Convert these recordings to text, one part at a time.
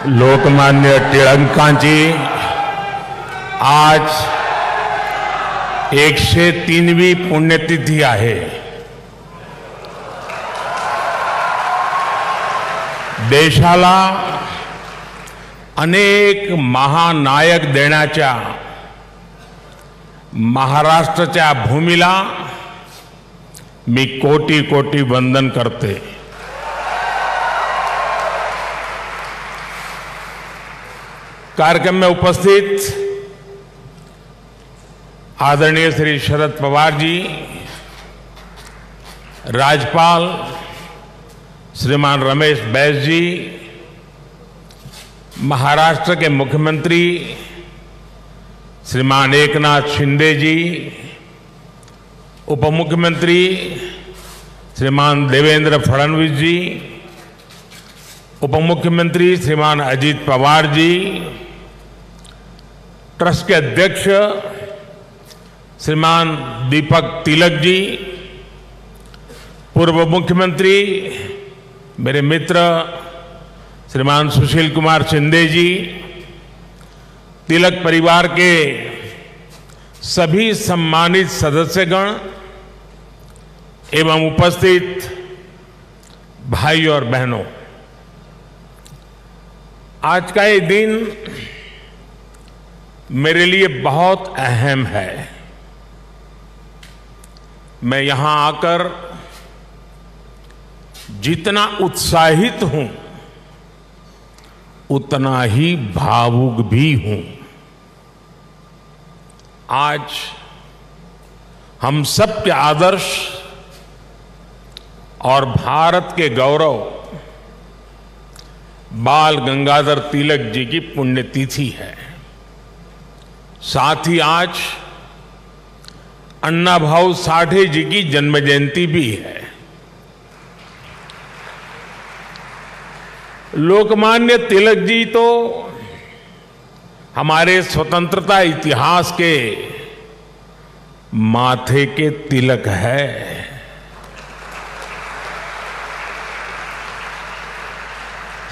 लोकमान्य टिळकांची आज 103वी पुण्यतिथी आहे. देशाला अनेक महानायक देण्याच्या महाराष्ट्राच्या भूमीला मी कोटी कोटी वंदन करते. कार्यक्रम में उपस्थित आदरणीय श्री शरद पवार जी, राज्यपाल श्रीमान रमेश बैस जी, महाराष्ट्र के मुख्यमंत्री श्रीमान एकनाथ शिंदे जी, उप मुख्यमंत्री श्रीमान देवेंद्र फडणवीस जी, उप मुख्यमंत्री श्रीमान अजीत पवार जी, ट्रस्ट के अध्यक्ष श्रीमान दीपक तिलक जी, पूर्व मुख्यमंत्री मेरे मित्र श्रीमान सुशील कुमार शिंदे जी, तिलक परिवार के सभी सम्मानित सदस्यगण एवं उपस्थित भाई और बहनों, आज का ये दिन मेरे लिए बहुत अहम है. मैं यहां आकर जितना उत्साहित हूं उतना ही भावुक भी हूं. आज हम सब के आदर्श और भारत के गौरव बाल गंगाधर तिलक जी की पुण्यतिथि है. साथ ही आज अन्ना भाऊ साठे जी की जन्म जयंती भी है. लोकमान्य तिलक जी तो हमारे स्वतंत्रता इतिहास के माथे के तिलक है.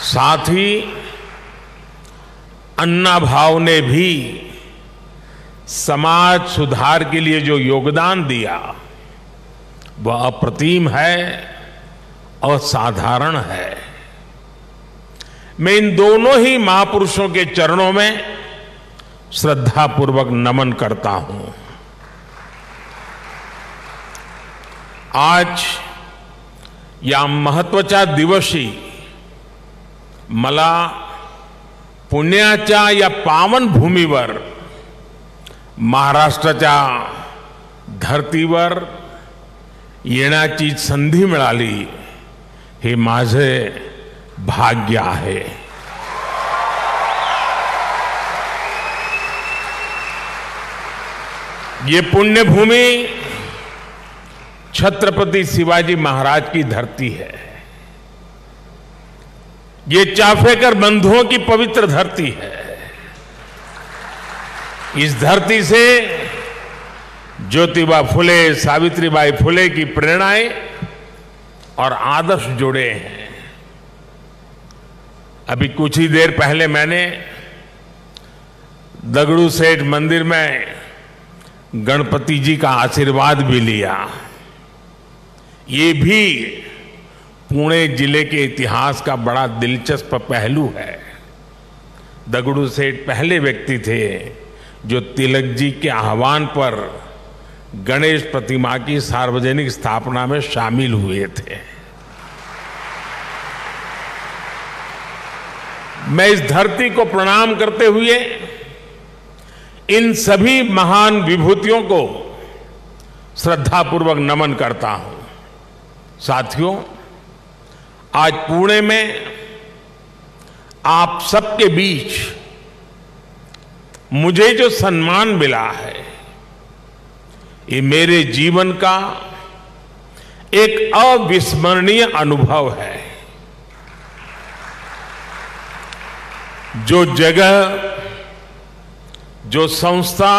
साथ ही अन्ना भाऊ ने भी समाज सुधार के लिए जो योगदान दिया वह अप्रतिम है, असाधारण है. मैं इन दोनों ही महापुरुषों के चरणों में श्रद्धापूर्वक नमन करता हूं. आज या महत्वाच्या दिवशी मला पुण्याच्या या पावन भूमीवर महाराष्ट्राच्या धर्तीवर येण्याची संधी मिळाली हे माझे भाग्य आहे. ये पुण्यभूमि छत्रपति शिवाजी महाराज की धरती है. ये चाफेकर बंधुओं की पवित्र धरती है. इस धरती से ज्योतिबा फुले, सावित्रीबाई फुले की प्रेरणाएं और आदर्श जुड़े हैं. अभी कुछ ही देर पहले मैंने दगड़ू सेठ मंदिर में गणपति जी का आशीर्वाद भी लिया. ये भी पुणे जिले के इतिहास का बड़ा दिलचस्प पहलू है. दगड़ू सेठ पहले व्यक्ति थे जो तिलक जी के आह्वान पर गणेश प्रतिमा की सार्वजनिक स्थापना में शामिल हुए थे. मैं इस धरती को प्रणाम करते हुए इन सभी महान विभूतियों को श्रद्धापूर्वक नमन करता हूं. साथियों, आज पुणे में आप सबके बीच मुझे जो सम्मान मिला है ये मेरे जीवन का एक अविस्मरणीय अनुभव है. जो जगह, जो संस्था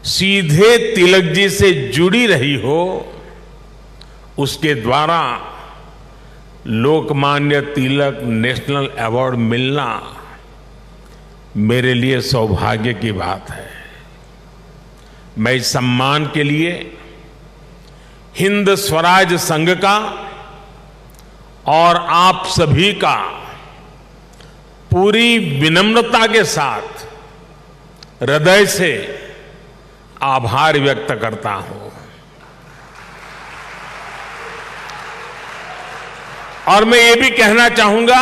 सीधे तिलक जी से जुड़ी रही हो उसके द्वारा लोकमान्य तिलक नेशनल अवार्ड मिलना मेरे लिए सौभाग्य की बात है। मैं इस सम्मान के लिए हिंद स्वराज संघ का और आप सभी का पूरी विनम्रता के साथ हृदय से आभार व्यक्त करता हूं। और मैं ये भी कहना चाहूंगा,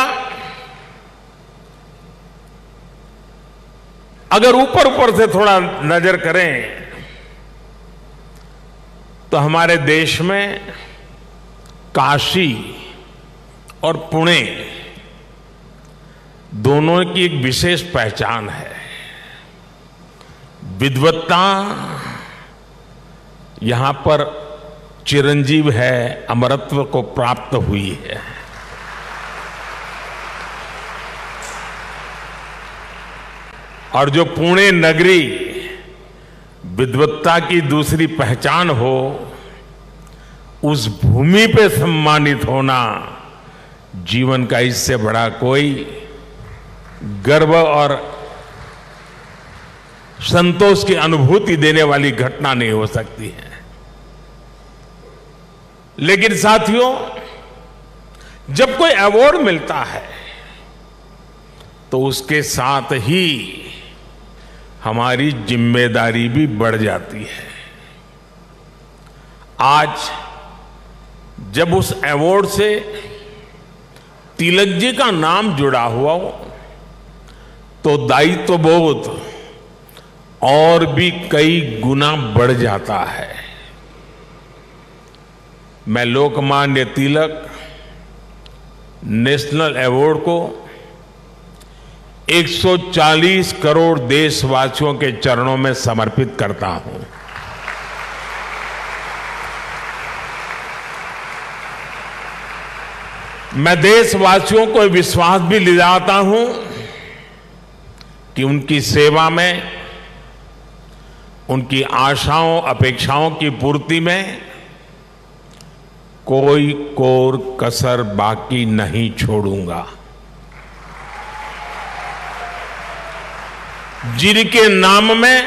अगर ऊपर ऊपर से थोड़ा नजर करें तो हमारे देश में काशी और पुणे दोनों की एक विशेष पहचान है। विद्वत्ता यहां पर चिरंजीव है, अमरत्व को प्राप्त हुई है। और जो पुणे नगरी विद्वत्ता की दूसरी पहचान हो, उस भूमि पे सम्मानित होना जीवन का इससे बड़ा कोई गर्व और संतोष की अनुभूति देने वाली घटना नहीं हो सकती है। लेकिन साथियों, जब कोई अवार्ड मिलता है तो उसके साथ ही हमारी जिम्मेदारी भी बढ़ जाती है। आज जब उस अवार्ड से तिलक जी का नाम जुड़ा हुआ हो तो दायित्व बोध और भी कई गुना बढ़ जाता है। मैं लोकमान्य तिलक नेशनल अवार्ड को 140 करोड़ देशवासियों के चरणों में समर्पित करता हूं। मैं देशवासियों को विश्वास भी दिलाता हूं कि उनकी सेवा में, उनकी आशाओं अपेक्षाओं की पूर्ति में कोई कोर कसर बाकी नहीं छोड़ूंगा। जिनके नाम में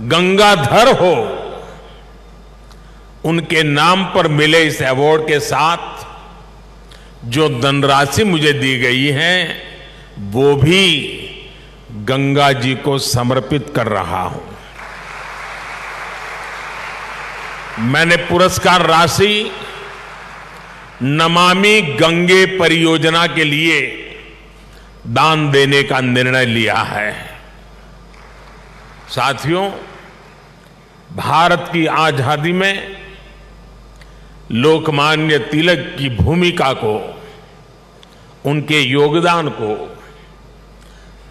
गंगाधर हो, उनके नाम पर मिले इस अवार्ड के साथ जो धनराशि मुझे दी गई है वो भी गंगा जी को समर्पित कर रहा हूं। मैंने पुरस्कार राशि नमामि गंगे परियोजना के लिए दान देने का निर्णय लिया है। साथियों, भारत की आजादी में लोकमान्य तिलक की भूमिका को, उनके योगदान को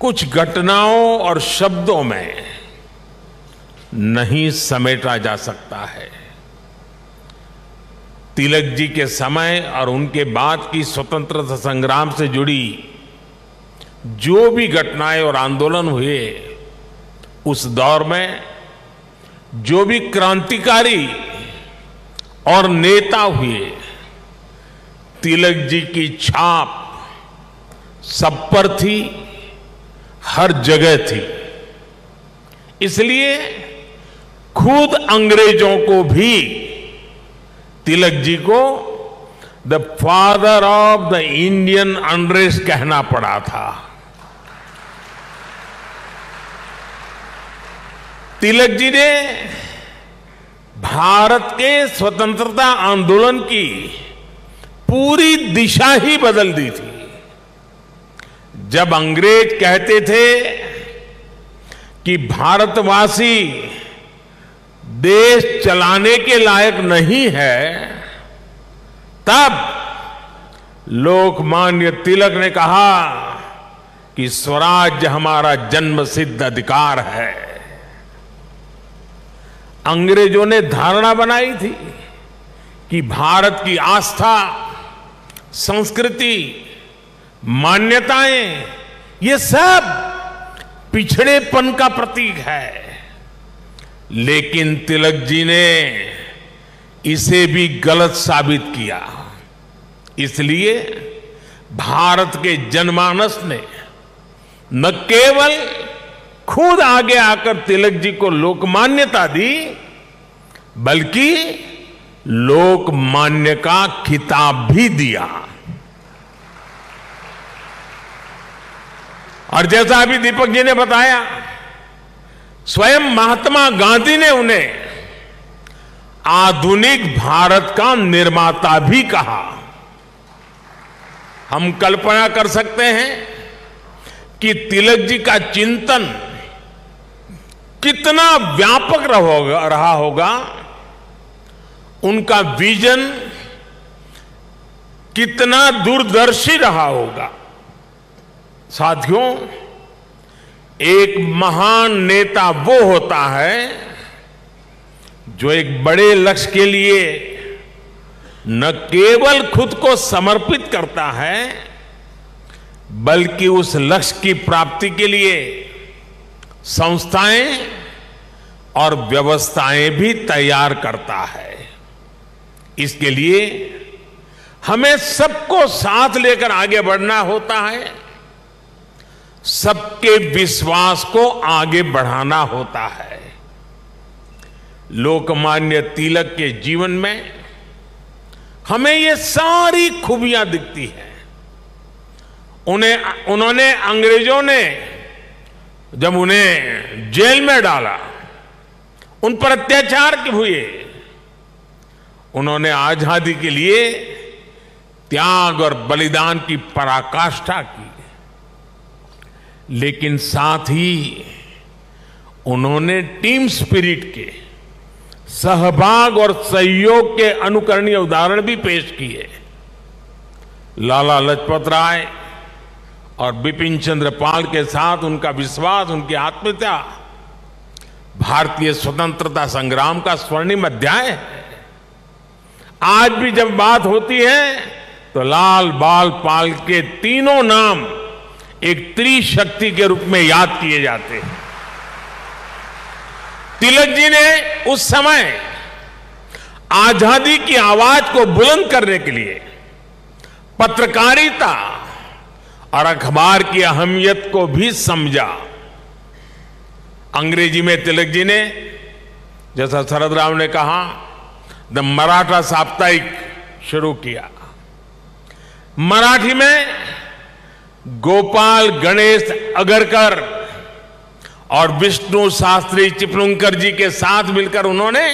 कुछ घटनाओं और शब्दों में नहीं समेटा जा सकता है। तिलक जी के समय और उनके बाद की स्वतंत्रता संग्राम से जुड़ी जो भी घटनाएं और आंदोलन हुए, उस दौर में जो भी क्रांतिकारी और नेता हुए, तिलक जी की छाप सब पर थी, हर जगह थी। इसलिए खुद अंग्रेजों को भी तिलक जी को the father of the Indian unrest कहना पड़ा था। तिलक जी ने भारत के स्वतंत्रता आंदोलन की पूरी दिशा ही बदल दी थी। जब अंग्रेज कहते थे कि भारतवासी देश चलाने के लायक नहीं है, तब लोकमान्य तिलक ने कहा कि स्वराज्य हमारा जन्मसिद्ध अधिकार है। अंग्रेजों ने धारणा बनाई थी कि भारत की आस्था, संस्कृति, मान्यताएं, ये सब पिछड़ेपन का प्रतीक है। लेकिन तिलक जी ने इसे भी गलत साबित किया। इसलिए भारत के जनमानस ने न केवल खुद आगे आकर तिलक जी को लोकमान्यता दी, बल्कि लोकमान्य का खिताब भी दिया। और जैसा अभी दीपक जी ने बताया, स्वयं महात्मा गांधी ने उन्हें आधुनिक भारत का निर्माता भी कहा। हम कल्पना कर सकते हैं कि तिलक जी का चिंतन कितना व्यापक रहा होगा, उनका विजन कितना दूरदर्शी रहा होगा। साथियों, एक महान नेता वो होता है जो एक बड़े लक्ष्य के लिए न केवल खुद को समर्पित करता है, बल्कि उस लक्ष्य की प्राप्ति के लिए संस्थाएं और व्यवस्थाएं भी तैयार करता है। इसके लिए हमें सबको साथ लेकर आगे बढ़ना होता है, सबके विश्वास को आगे बढ़ाना होता है। लोकमान्य तिलक के जीवन में हमें ये सारी खूबियां दिखती हैं। उन्होंने अंग्रेजों ने जब उन्हें जेल में डाला, उन पर अत्याचार हुए, उन्होंने आजादी के लिए त्याग और बलिदान की पराकाष्ठा की, लेकिन साथ ही उन्होंने टीम स्पिरिट के, सहभाग और सहयोग के अनुकरणीय उदाहरण भी पेश किए। लाला लाजपत राय और बिपिन चंद्र पाल के साथ उनका विश्वास, उनकी आत्मीयता भारतीय स्वतंत्रता संग्राम का स्वर्णिम अध्याय है। आज भी जब बात होती है तो लाल बाल पाल के तीनों नाम एक त्रिशक्ति के रूप में याद किए जाते हैं। तिलक जी ने उस समय आजादी की आवाज को बुलंद करने के लिए पत्रकारिता और अखबार की अहमियत को भी समझा। अंग्रेजी में तिलक जी ने, जैसा शरद राव ने कहा, द मराठा साप्ताहिक शुरू किया। मराठी में गोपाल गणेश अगरकर और विष्णु शास्त्री चिपलुंकर जी के साथ मिलकर उन्होंने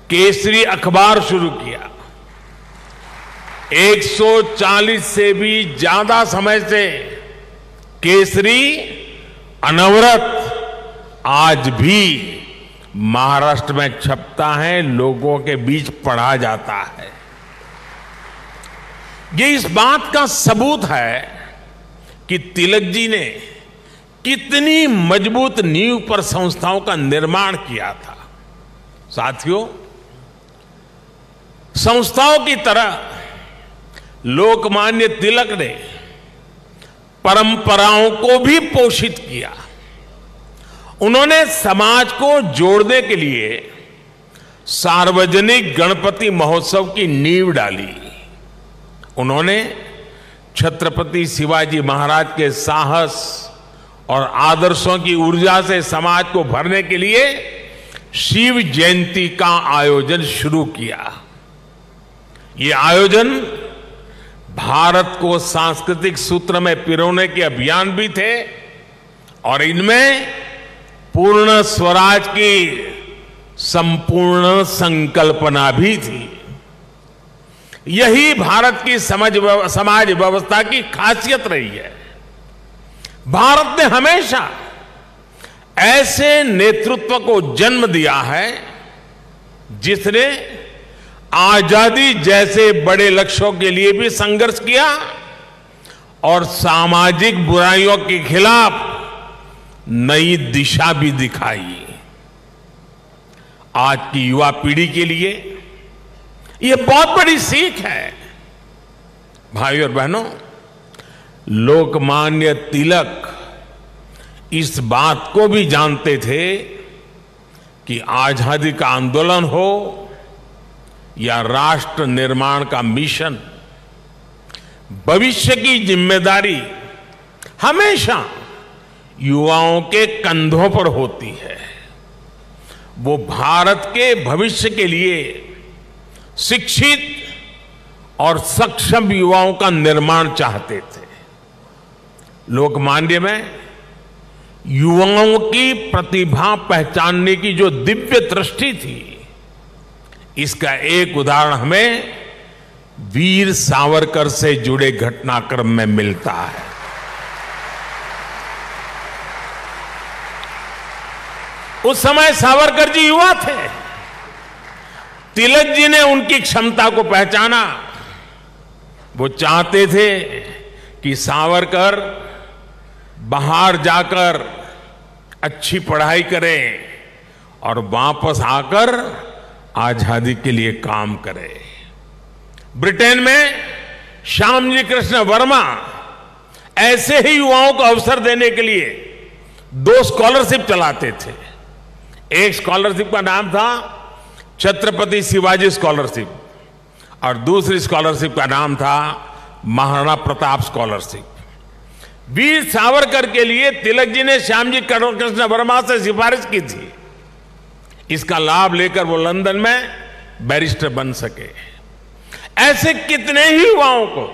केसरी अखबार शुरू किया। 140 से भी ज्यादा समय से केसरी अनवरत आज भी महाराष्ट्र में छपता है, लोगों के बीच पढ़ा जाता है। ये इस बात का सबूत है कि तिलक जी ने कितनी मजबूत नींव पर संस्थाओं का निर्माण किया था। साथियों, संस्थाओं की तरह लोकमान्य तिलक ने परंपराओं को भी पोषित किया। उन्होंने समाज को जोड़ने के लिए सार्वजनिक गणपति महोत्सव की नींव डाली। उन्होंने छत्रपति शिवाजी महाराज के साहस और आदर्शों की ऊर्जा से समाज को भरने के लिए शिव जयंती का आयोजन शुरू किया। ये आयोजन भारत को सांस्कृतिक सूत्र में पिरोने के अभियान भी थे और इनमें पूर्ण स्वराज की संपूर्ण संकल्पना भी थी। यही भारत की समाज व्यवस्था की खासियत रही है। भारत ने हमेशा ऐसे नेतृत्व को जन्म दिया है जिसने आजादी जैसे बड़े लक्ष्यों के लिए भी संघर्ष किया और सामाजिक बुराइयों के खिलाफ नई दिशा भी दिखाई। आज की युवा पीढ़ी के लिए यह बहुत बड़ी सीख है। भाई और बहनों, लोकमान्य तिलक इस बात को भी जानते थे कि आजादी का आंदोलन हो या राष्ट्र निर्माण का मिशन, भविष्य की जिम्मेदारी हमेशा युवाओं के कंधों पर होती है। वो भारत के भविष्य के लिए शिक्षित और सक्षम युवाओं का निर्माण चाहते थे। लोकमान्य में युवाओं की प्रतिभा पहचानने की जो दिव्य दृष्टि थी, इसका एक उदाहरण हमें वीर सावरकर से जुड़े घटनाक्रम में मिलता है। उस समय सावरकर जी युवा थे। तिलक जी ने उनकी क्षमता को पहचाना। वो चाहते थे कि सावरकर बाहर जाकर अच्छी पढ़ाई करें और वापस आकर आजादी के लिए काम करें। ब्रिटेन में श्यामजी कृष्ण वर्मा ऐसे ही युवाओं को अवसर देने के लिए 2 स्कॉलरशिप चलाते थे। एक स्कॉलरशिप का नाम था छत्रपति शिवाजी स्कॉलरशिप और दूसरी स्कॉलरशिप का नाम था महाराणा प्रताप स्कॉलरशिप। वीर सावरकर के लिए तिलक जी ने श्यामजी कृष्ण वर्मा से सिफारिश की थी। इसका लाभ लेकर वो लंदन में बैरिस्टर बन सके। ऐसे कितने ही युवाओं को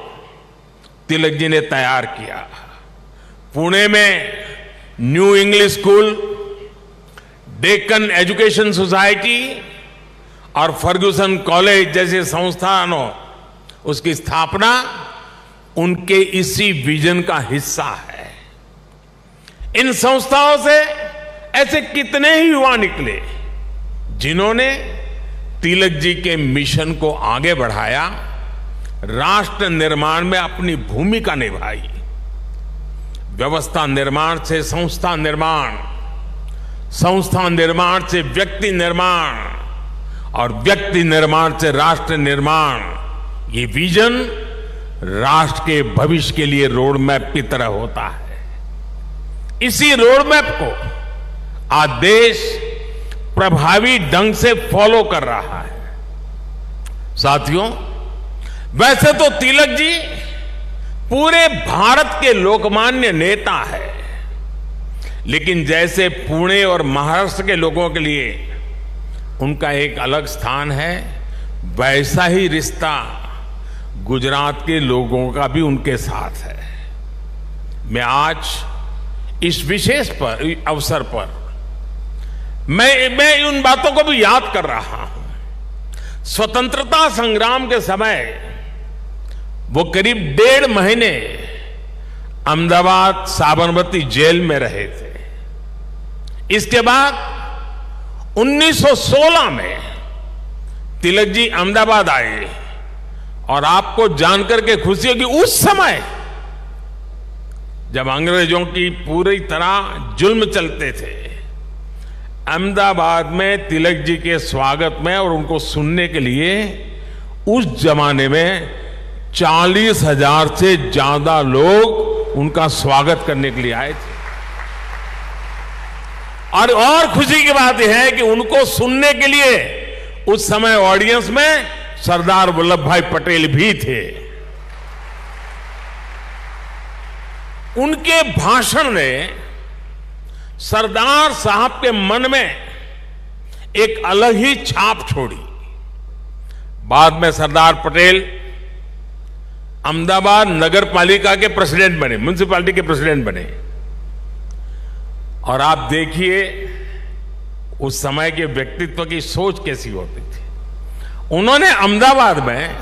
तिलक जी ने तैयार किया। पुणे में new English school, Deccan education society और फर्ग्यूसन कॉलेज जैसे संस्थानों, उसकी स्थापना उनके इसी विजन का हिस्सा है। इन संस्थाओं से ऐसे कितने ही युवा निकले जिन्होंने तिलक जी के मिशन को आगे बढ़ाया, राष्ट्र निर्माण में अपनी भूमिका निभाई। व्यवस्था निर्माण से संस्था निर्माण, संस्था निर्माण से व्यक्ति निर्माण और व्यक्ति निर्माण से राष्ट्र निर्माण, ये विजन राष्ट्र के भविष्य के लिए रोड मैप की तरह होता है। इसी रोड मैप को आज देश प्रभावी ढंग से फॉलो कर रहा है। साथियों, वैसे तो तिलक जी पूरे भारत के लोकमान्य नेता है, लेकिन जैसे पुणे और महाराष्ट्र के लोगों के लिए उनका एक अलग स्थान है, वैसा ही रिश्ता गुजरात के लोगों का भी उनके साथ है। मैं आज इस विशेष अवसर पर मैं उन बातों को भी याद कर रहा हूं। स्वतंत्रता संग्राम के समय वो करीब 1.5 महीने अहमदाबाद साबरमती जेल में रहे थे। इसके बाद 1916 में तिलक जी अहमदाबाद आए और आपको जानकर के खुशी होगी, उस समय जब अंग्रेजों की पूरी तरह जुल्म चलते थे, अहमदाबाद में तिलक जी के स्वागत में और उनको सुनने के लिए उस जमाने में 40,000 से ज्यादा लोग उनका स्वागत करने के लिए आए थे। और खुशी की बात यह है कि उनको सुनने के लिए उस समय ऑडियंस में सरदार वल्लभ भाई पटेल भी थे। उनके भाषण ने सरदार साहब के मन में एक अलग ही छाप छोड़ी। बाद में सरदार पटेल अहमदाबाद नगर पालिका के प्रेसिडेंट बने, म्युनिसिपैलिटी के प्रेसिडेंट बने। और आप देखिए उस समय के व्यक्तित्व की सोच कैसी होती थी। उन्होंने अहमदाबाद में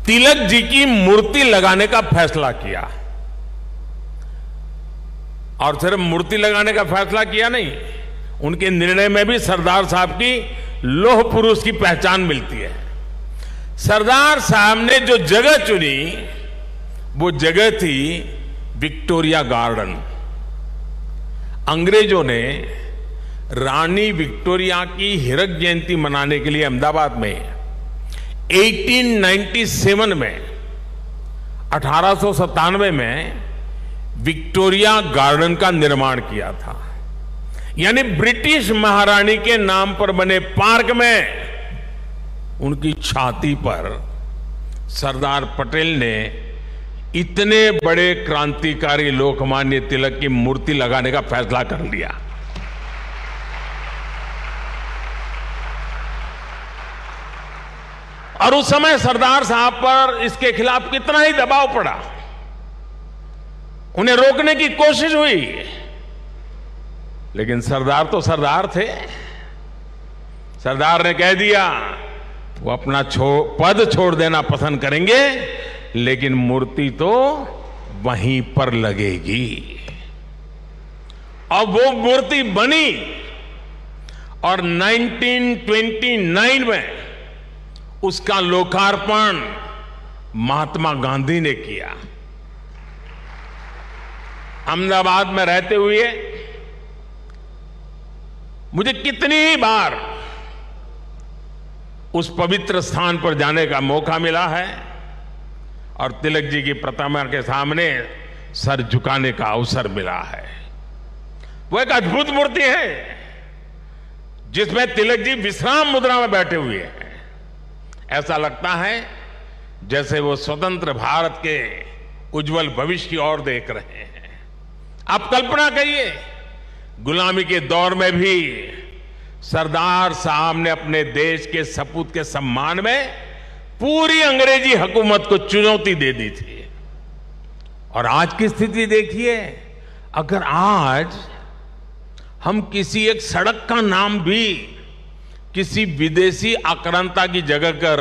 तिलक जी की मूर्ति लगाने का फैसला किया। और सिर्फ मूर्ति लगाने का फैसला किया नहीं, उनके निर्णय में भी सरदार साहब की लौह पुरुष की पहचान मिलती है। सरदार साहब ने जो जगह चुनी वो जगह थी विक्टोरिया गार्डन। अंग्रेजों ने रानी विक्टोरिया की हीरक जयंती मनाने के लिए अहमदाबाद में 1897 में 1897 में विक्टोरिया गार्डन का निर्माण किया था। यानी ब्रिटिश महारानी के नाम पर बने पार्क में उनकी छाती पर सरदार पटेल ने इतने बड़े क्रांतिकारी लोकमान्य तिलक की मूर्ति लगाने का फैसला कर लिया। और उस समय सरदार साहब पर इसके खिलाफ कितना ही दबाव पड़ा, उन्हें रोकने की कोशिश हुई, लेकिन सरदार तो सरदार थे। सरदार ने कह दिया वो अपना पद छोड़ देना पसंद करेंगे, लेकिन मूर्ति तो वहीं पर लगेगी। और वो मूर्ति बनी और 1929 में उसका लोकार्पण महात्मा गांधी ने किया। अहमदाबाद में रहते हुए मुझे कितनी ही बार उस पवित्र स्थान पर जाने का मौका मिला है और तिलक जी की प्रतिमा के सामने सर झुकाने का अवसर मिला है। वो एक अद्भुत मूर्ति है जिसमें तिलक जी विश्राम मुद्रा में बैठे हुए हैं। ऐसा लगता है जैसे वो स्वतंत्र भारत के उज्जवल भविष्य की ओर देख रहे हैं। आप कल्पना करिए, गुलामी के दौर में भी सरदार साहब ने अपने देश के सपूत के सम्मान में पूरी अंग्रेजी हुकूमत को चुनौती दे दी थी। और आज की स्थिति देखिए, अगर आज हम किसी एक सड़क का नाम भी किसी विदेशी आक्रांता की जगह कर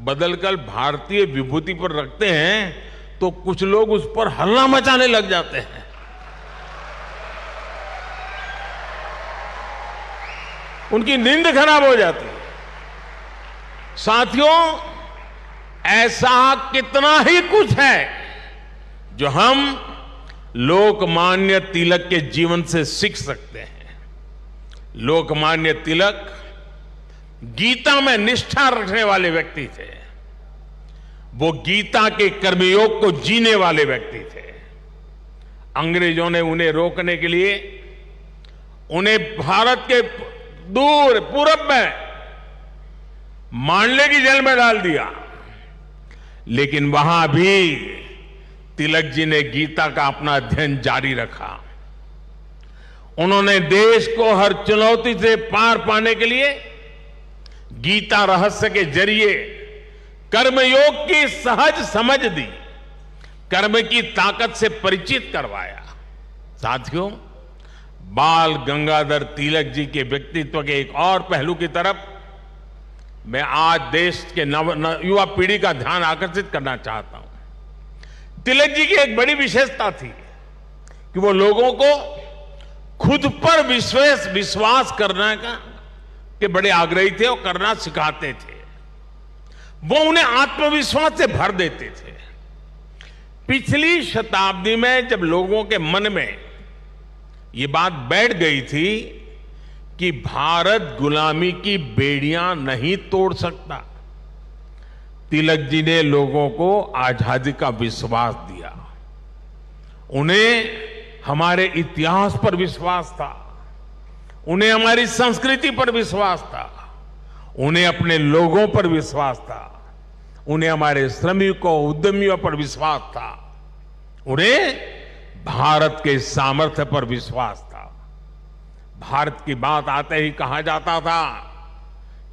बदलकर भारतीय विभूति पर रखते हैं तो कुछ लोग उस पर हल्ला मचाने लग जाते हैं। उनकी नींद खराब हो जाती है। साथियों, ऐसा कितना ही कुछ है जो हम लोकमान्य तिलक के जीवन से सीख सकते हैं। लोकमान्य तिलक गीता में निष्ठा रखने वाले व्यक्ति थे। वो गीता के कर्मयोग को जीने वाले व्यक्ति थे। अंग्रेजों ने उन्हें रोकने के लिए उन्हें भारत के दूर पूरब में मांडले की जेल में डाल दिया, लेकिन वहां भी तिलक जी ने गीता का अपना अध्ययन जारी रखा। उन्होंने देश को हर चुनौती से पार पाने के लिए गीता रहस्य के जरिए कर्मयोग की सहज समझ दी, कर्म की ताकत से परिचित करवाया। साथियों, बाल गंगाधर तिलक जी के व्यक्तित्व के एक और पहलू की तरफ मैं आज देश के युवा पीढ़ी का ध्यान आकर्षित करना चाहता हूं। तिलक जी की एक बड़ी विशेषता थी कि वो लोगों को खुद पर विश्वास करने के बड़े आग्रही थे और करना सिखाते थे। वो उन्हें आत्मविश्वास से भर देते थे। पिछली शताब्दी में जब लोगों के मन में ये बात बैठ गई थी कि भारत गुलामी की बेड़ियां नहीं तोड़ सकता, तिलक जी ने लोगों को आजादी का विश्वास दिया। उन्हें हमारे इतिहास पर विश्वास था, उन्हें हमारी संस्कृति पर विश्वास था, उन्हें अपने लोगों पर विश्वास था, उन्हें हमारे श्रमिकों उद्यमियों पर विश्वास था, उन्हें भारत के सामर्थ्य पर विश्वास था। भारत की बात आते ही कहा जाता था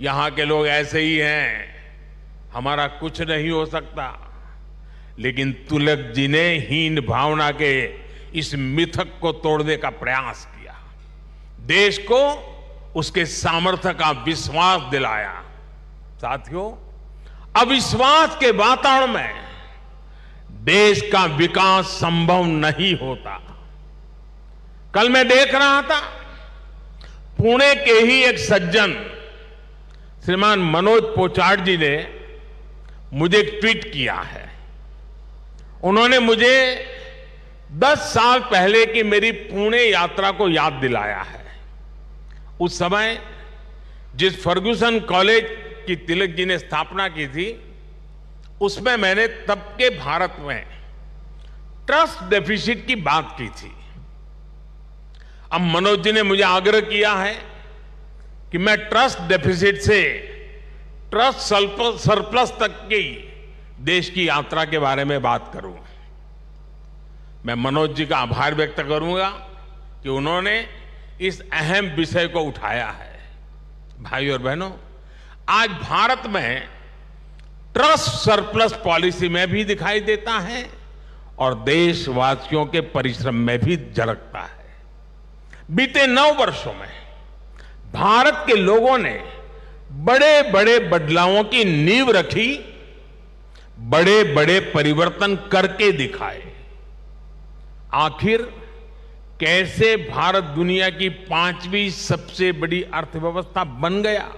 यहां के लोग ऐसे ही हैं, हमारा कुछ नहीं हो सकता। लेकिन तिलक जी ने हीन भावना के इस मिथक को तोड़ने का प्रयास किया, देश को उसके सामर्थ्य का विश्वास दिलाया। साथियों, अविश्वास के वातावरण में देश का विकास संभव नहीं होता। कल मैं देख रहा था, पुणे के ही एक सज्जन श्रीमान मनोज पोचाट जी ने मुझे एक ट्वीट किया है। उन्होंने मुझे 10 साल पहले की मेरी पुणे यात्रा को याद दिलाया है। उस समय जिस फर्ग्यूसन कॉलेज की तिलक जी ने स्थापना की थी, उसमें मैंने तब के भारत में ट्रस्ट डेफिसिट की बात की थी। अब मनोज जी ने मुझे आग्रह किया है कि मैं ट्रस्ट डेफिसिट से ट्रस्ट सरप्लस तक की देश की यात्रा के बारे में बात करूं, मैं मनोज जी का आभार व्यक्त करूंगा कि उन्होंने इस अहम विषय को उठाया है। भाइयों और बहनों, आज भारत में ट्रस्ट सरप्लस पॉलिसी में भी दिखाई देता है और देशवासियों के परिश्रम में भी झलकता है। बीते 9 वर्षों में भारत के लोगों ने बड़े बड़े बदलावों की नींव रखी, बड़े बड़े परिवर्तन करके दिखाए। आखिर कैसे भारत दुनिया की 5वीं सबसे बड़ी अर्थव्यवस्था बन गया?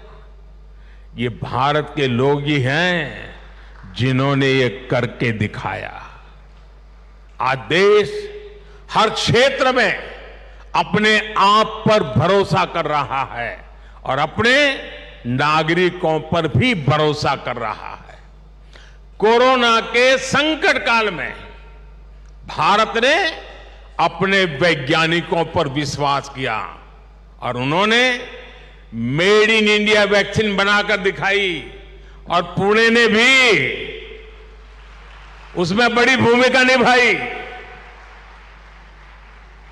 ये भारत के लोग ही हैं जिन्होंने ये करके दिखाया। आज देश हर क्षेत्र में अपने आप पर भरोसा कर रहा है और अपने नागरिकों पर भी भरोसा कर रहा है। कोरोना के संकट काल में भारत ने अपने वैज्ञानिकों पर विश्वास किया और उन्होंने मेड इन इंडिया वैक्सीन बनाकर दिखाई और पुणे ने भी उसमें बड़ी भूमिका निभाई।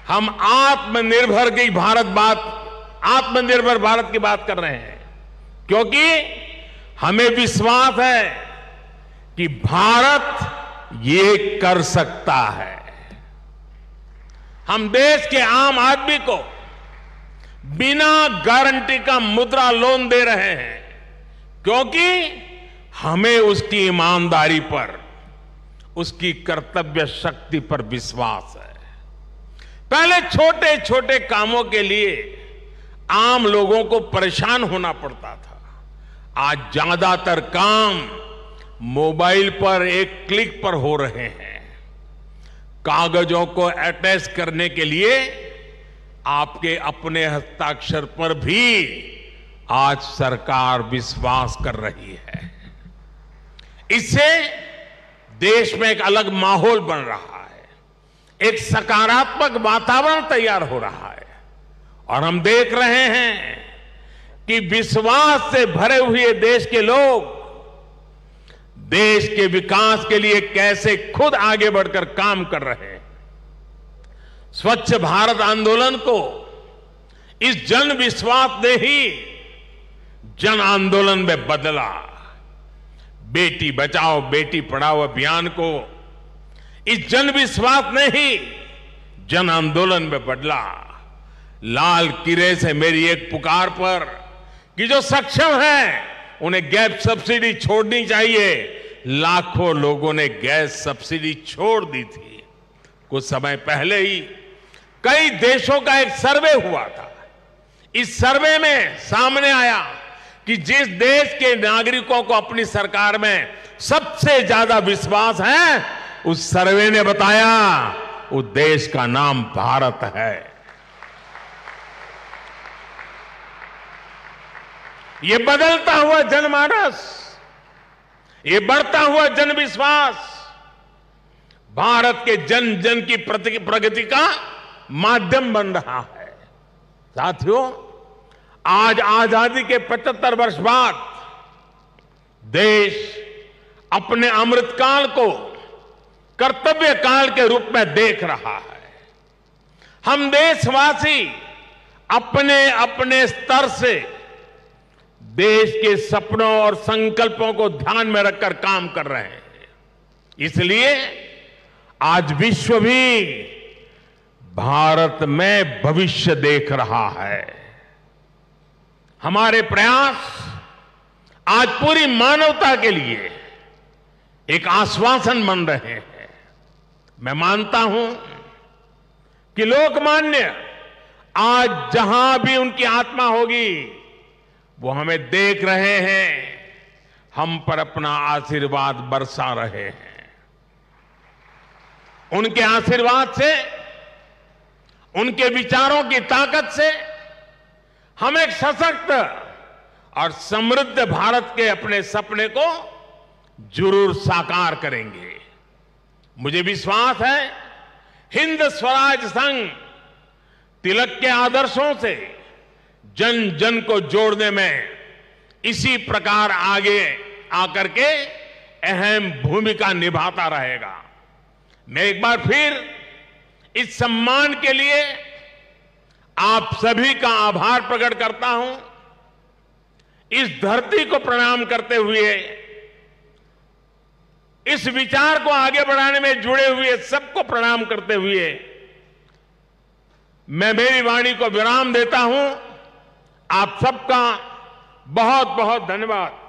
हम आत्मनिर्भर भारत की बात कर रहे हैं क्योंकि हमें विश्वास है कि भारत ये कर सकता है। हम देश के आम आदमी को बिना गारंटी का मुद्रा लोन दे रहे हैं क्योंकि हमें उसकी ईमानदारी पर, उसकी कर्तव्य शक्ति पर विश्वास है। पहले छोटे छोटे कामों के लिए आम लोगों को परेशान होना पड़ता था। आज ज्यादातर काम मोबाइल पर एक क्लिक पर हो रहे हैं। कागजों को अटैच करने के लिए आपके अपने हस्ताक्षर पर भी आज सरकार विश्वास कर रही है। इससे देश में एक अलग माहौल बन रहा है, एक सकारात्मक वातावरण तैयार हो रहा है और हम देख रहे हैं कि विश्वास से भरे हुए देश के लोग देश के विकास के लिए कैसे खुद आगे बढ़कर काम कर रहे हैं। स्वच्छ भारत आंदोलन को इस जन विश्वास ने ही जन आंदोलन में बदला। बेटी बचाओ बेटी पढ़ाओ अभियान को इस जन विश्वास ने ही जन आंदोलन में बदला। लाल किले से मेरी एक पुकार पर कि जो सक्षम है उन्हें गैस सब्सिडी छोड़नी चाहिए, लाखों लोगों ने गैस सब्सिडी छोड़ दी थी। कुछ समय पहले ही कई देशों का एक सर्वे हुआ था। इस सर्वे में सामने आया कि जिस देश के नागरिकों को अपनी सरकार में सबसे ज्यादा विश्वास है, उस सर्वे ने बताया उस देश का नाम भारत है। ये बदलता हुआ जनमानस, ये बढ़ता हुआ जनविश्वास भारत के जन जन की प्रगति का माध्यम बन रहा है। साथियों, आज आजादी के 75 वर्ष बाद देश अपने अमृतकाल को कर्तव्य काल के रूप में देख रहा है। हम देशवासी अपने अपने स्तर से देश के सपनों और संकल्पों को ध्यान में रखकर काम कर रहे हैं। इसलिए आज विश्व भी भारत में भविष्य देख रहा है। हमारे प्रयास आज पूरी मानवता के लिए एक आश्वासन बन रहे हैं। मैं मानता हूं कि लोकमान्य आज जहां भी उनकी आत्मा होगी वो हमें देख रहे हैं, हम पर अपना आशीर्वाद बरसा रहे हैं। उनके आशीर्वाद से, उनके विचारों की ताकत से हम एक सशक्त और समृद्ध भारत के अपने सपने को जरूर साकार करेंगे। मुझे विश्वास है हिंद स्वराज संघ तिलक के आदर्शों से जन जन को जोड़ने में इसी प्रकार आगे आकर के अहम भूमिका निभाता रहेगा। मैं एक बार फिर इस सम्मान के लिए आप सभी का आभार प्रकट करता हूं। इस धरती को प्रणाम करते हुए, इस विचार को आगे बढ़ाने में जुड़े हुए सबको प्रणाम करते हुए मैं मेरी वाणी को विराम देता हूं। आप सबका बहुत बहुत धन्यवाद।